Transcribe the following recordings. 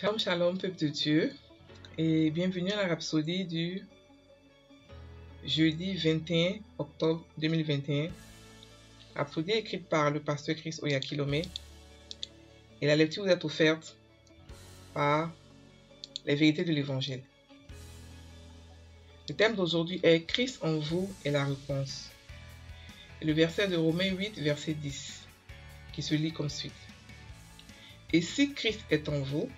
Shalom, shalom, peuple de Dieu, et bienvenue à la rhapsodie du jeudi 21 octobre 2021. Rhapsodie écrite par le pasteur Chris Oyakilome, et la lecture vous est offerte par les vérités de l'évangile. Le thème d'aujourd'hui est Christ en vous est la réponse. Et le verset de Romains 8, verset 10, qui se lit comme suit. Et si Christ est en vous,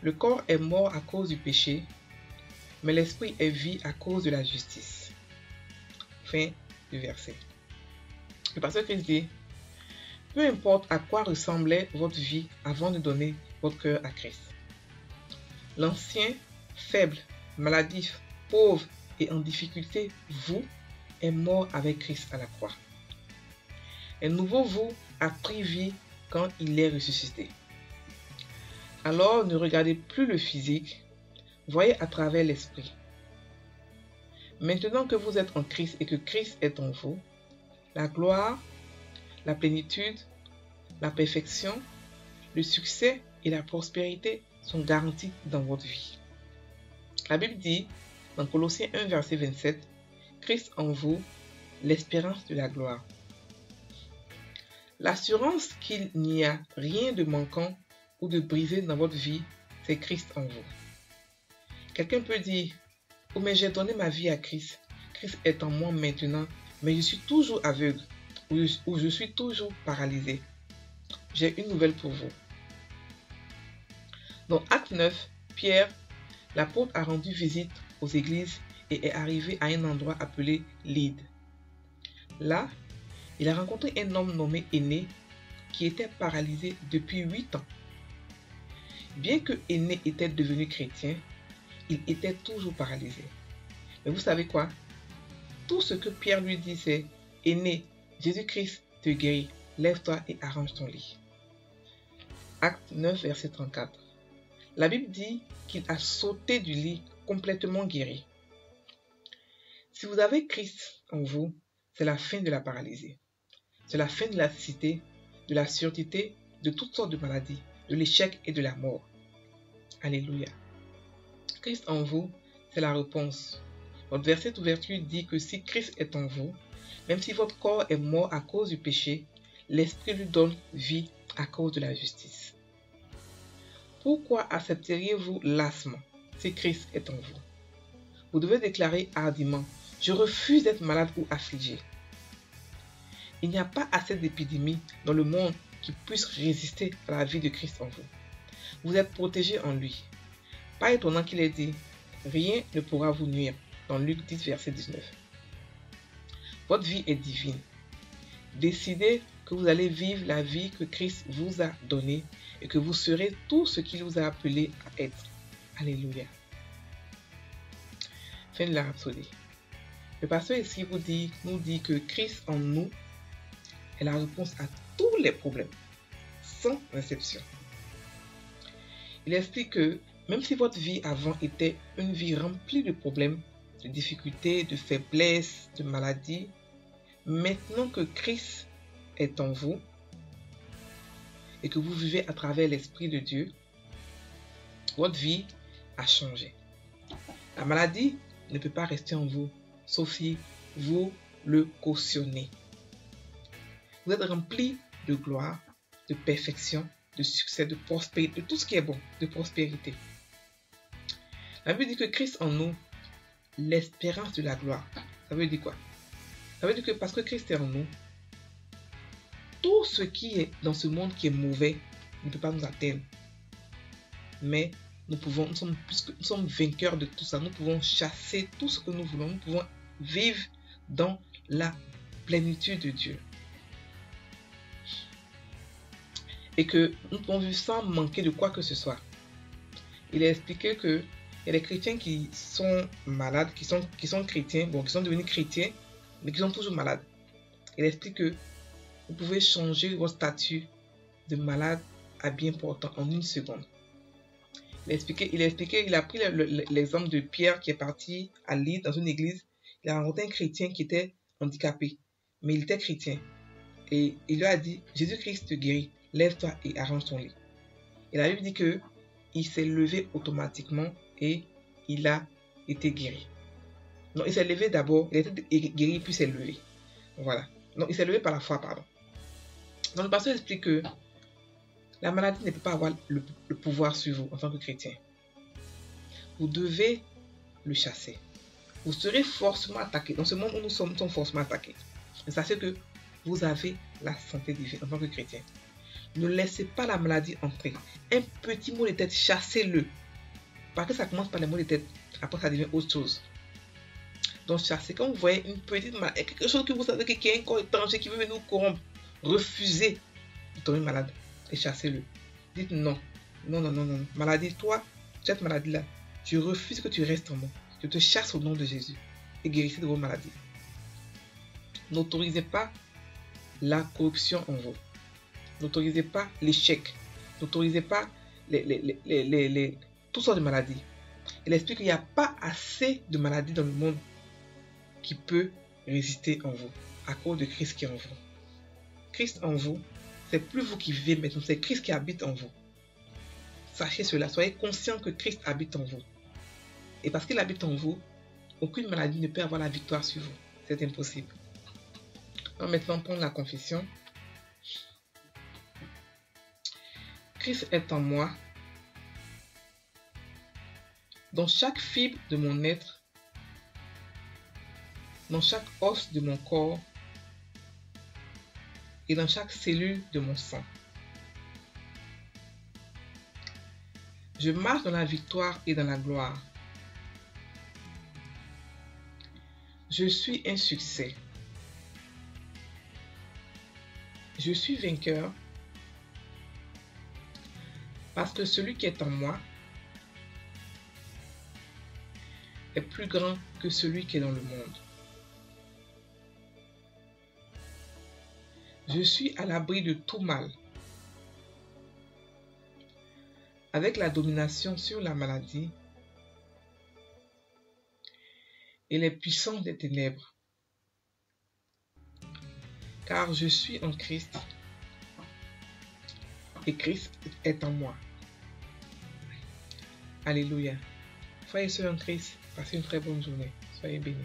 le corps est mort à cause du péché, mais l'esprit est vie à cause de la justice. Fin du verset. Le pasteur Christ dit, peu importe à quoi ressemblait votre vie avant de donner votre cœur à Christ. L'ancien, faible, maladif, pauvre et en difficulté, vous, est mort avec Christ à la croix. Un nouveau vous a pris vie quand il est ressuscité. Alors ne regardez plus le physique, voyez à travers l'esprit. Maintenant que vous êtes en Christ et que Christ est en vous, la gloire, la plénitude, la perfection, le succès et la prospérité sont garantis dans votre vie. La Bible dit, dans Colossiens 1, verset 27, Christ en vous, l'espérance de la gloire. L'assurance qu'il n'y a rien de manquant ou de brisé dans votre vie, c'est Christ en vous. Quelqu'un peut dire, oh mais j'ai donné ma vie à Christ, Christ est en moi maintenant, mais je suis toujours aveugle ou je suis toujours paralysé. J'ai une nouvelle pour vous. Dans Acte 9, Pierre, l'apôtre a rendu visite aux églises et est arrivé à un endroit appelé Lyde. Là, il a rencontré un homme nommé Énée qui était paralysé depuis 8 ans. Bien que Énée était devenu chrétien, il était toujours paralysé. Mais vous savez quoi? Tout ce que Pierre lui dit, c'est « Énée, Jésus-Christ te guérit, lève-toi et arrange ton lit. » Acte 9, verset 34. La Bible dit qu'il a sauté du lit complètement guéri. Si vous avez Christ en vous, c'est la fin de la paralysie. C'est la fin de la cécité, de la surdité, de toutes sortes de maladies, de l'échec et de la mort. Alléluia. Christ en vous, c'est la réponse. Votre verset d'ouverture dit que si Christ est en vous, même si votre corps est mort à cause du péché, l'Esprit lui donne vie à cause de la justice. Pourquoi accepteriez-vous lassement si Christ est en vous? Vous devez déclarer hardiment, je refuse d'être malade ou affligé. Il n'y a pas assez d'épidémies dans le monde qui puissent résister à la vie de Christ en vous. Vous êtes protégé en lui. Pas étonnant qu'il ait dit, rien ne pourra vous nuire, dans Luc 10, verset 19. Votre vie est divine. Décidez que vous allez vivre la vie que Christ vous a donnée et que vous serez tout ce qu'il vous a appelé à être. Alléluia. Fin de la rhapsodie. Le pasteur ici nous dit que Christ en nous est la réponse à tous les problèmes, sans exception. Il explique que même si votre vie avant était une vie remplie de problèmes, de difficultés, de faiblesses, de maladies, maintenant que Christ est en vous et que vous vivez à travers l'Esprit de Dieu, votre vie a changé. La maladie ne peut pas rester en vous, sauf si vous le cautionnez. Vous êtes rempli de gloire, de perfection, de succès, de prospérité, de tout ce qui est bon, de prospérité. La Bible dit que Christ en nous, l'espérance de la gloire. Ça veut dire quoi? Ça veut dire que parce que Christ est en nous, tout ce qui est dans ce monde qui est mauvais ne peut pas nous atteindre. Mais nous sommes vainqueurs de tout ça. Nous pouvons chasser tout ce que nous voulons. Nous pouvons vivre dans la plénitude de Dieu. Et que nous pouvons vivre sans manquer de quoi que ce soit. Il a expliqué que il y a des chrétiens qui sont malades, qui sont chrétiens, qui sont devenus chrétiens, mais qui sont toujours malades. Il explique que vous pouvez changer votre statut de malade à bien portant en une seconde. Il a pris l'exemple de Pierre qui est parti à Lyde dans une église. Il a rencontré un chrétien qui était handicapé, mais il était chrétien. Et il lui a dit, Jésus-Christ te guérit, lève-toi et arrange ton lit. Et la Bible dit que il s'est levé automatiquement et il a été guéri. Non, il s'est levé d'abord, il a été guéri puis s'est levé. Voilà. Non, il s'est levé par la foi, pardon. Donc le pasteur explique que la maladie ne peut pas avoir le pouvoir sur vous en tant que chrétien. Vous devez le chasser. Vous serez forcément attaqué. Dans ce monde où nous sommes forcément attaqués. Mais sachez que vous avez la santé divine en tant que chrétien. Ne laissez pas la maladie entrer. Un petit mot de tête, chassez-le. Parce que ça commence par les mots de tête. Après, ça devient autre chose. Donc, chassez. Quand vous voyez une petite maladie, quelque chose que vous savez qu'il y a un corps étranger qui veut venir nous corrompre, refusez de tomber malade et chassez-le. Dites non. Non, non, non, non. Maladie, toi, cette maladie-là, je refuse que tu restes en moi. Je te chasse au nom de Jésus et guérissez de vos maladies. N'autorisez pas la corruption en vous. N'autorisez pas l'échec. N'autorisez pas toutes sortes de maladies. Il explique qu'il n'y a pas assez de maladies dans le monde qui peut résister en vous à cause de Christ qui est en vous. Christ en vous, c'est plus vous qui vivez maintenant, c'est Christ qui habite en vous. Sachez cela, soyez conscient que Christ habite en vous. Et parce qu'il habite en vous, aucune maladie ne peut avoir la victoire sur vous. C'est impossible. Donc maintenant, prendre la confession. Christ est en moi. Dans chaque fibre de mon être, dans chaque os de mon corps et dans chaque cellule de mon sang. Je marche dans la victoire et dans la gloire. Je suis un succès. Je suis vainqueur parce que celui qui est en moi est plus grand que celui qui est dans le monde. Je suis à l'abri de tout mal. Avec la domination sur la maladie et les puissances des ténèbres. Car je suis en Christ et Christ est en moi. Alléluia. Frères et sœurs en Christ, passez une très bonne journée. Soyez bénis.